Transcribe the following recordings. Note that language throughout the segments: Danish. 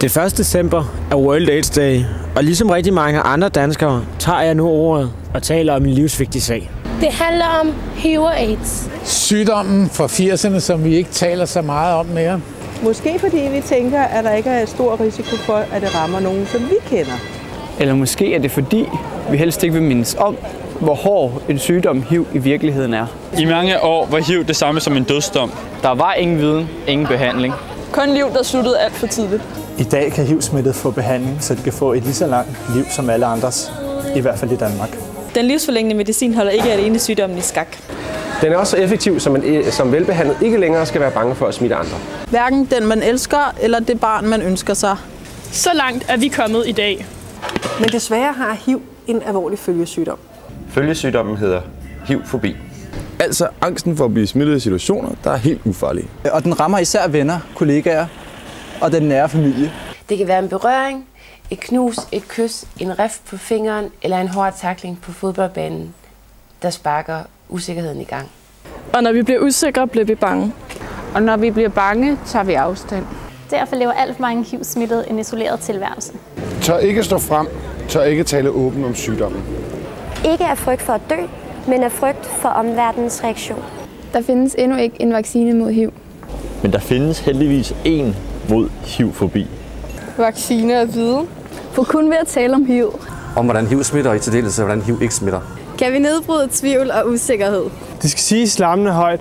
Det 1. december er World AIDS Day, og ligesom rigtig mange andre danskere, tager jeg nu ordet og taler om en livsvigtig sag. Det handler om HIV og AIDS. Sygdommen fra 80'erne, som vi ikke taler så meget om mere. Måske fordi vi tænker, at der ikke er stor risiko for, at det rammer nogen, som vi kender. Eller måske er det fordi, vi helst ikke vil mindes om, hvor hård en sygdom HIV i virkeligheden er. I mange år var HIV det samme som en dødsdom. Der var ingen viden, ingen behandling. Kun liv, der sluttede alt for tidligt. I dag kan HIV-smittet få behandling, så de kan få et lige så langt liv som alle andres, i hvert fald i Danmark. Den livsforlængende medicin holder ikke alene sygdommen i skak. Den er også så effektiv, så man som velbehandlet ikke længere skal være bange for at smitte andre. Hverken den, man elsker, eller det barn, man ønsker sig. Så langt er vi kommet i dag. Men desværre har HIV en alvorlig følgesygdom. Følgesygdommen hedder HIV-fobi. Altså angsten for at blive smittet i situationer, der er helt ufarlige. Og den rammer især venner, kollegaer og den nære familie. Det kan være en berøring, et knus, et kys, en rift på fingeren eller en hård tackling på fodboldbanen, der sparker usikkerheden i gang. Og når vi bliver usikre, bliver vi bange. Og når vi bliver bange, tager vi afstand. Derfor lever alt for mange HIV-smittede en isoleret tilværelse. Tør ikke stå frem, tør ikke tale åbent om sygdommen. Ikke af frygt for at dø, men af frygt for omverdenens reaktion. Der findes endnu ikke en vaccine mod HIV. Men der findes heldigvis en mod HIV-fobi. Vaccine er viden. For kun ved at tale om HIV. Om hvordan HIV smitter, og i særdeleshed hvordan HIV ikke smitter. Kan vi nedbryde tvivl og usikkerhed? Det skal siges larmende højt,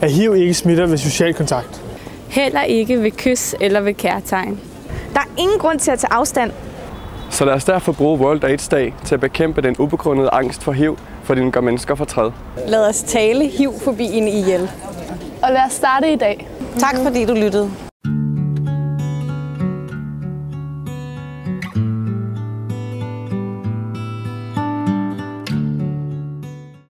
at HIV ikke smitter ved social kontakt. Heller ikke ved kys eller ved kærtegn. Der er ingen grund til at tage afstand. Så lad os derfor bruge World AIDS Day til at bekæmpe den ubegrundede angst for HIV, for den gør mennesker fortræd. Lad os tale HIV-fobien ihjel. Og lad os starte i dag. Tak fordi du lyttede.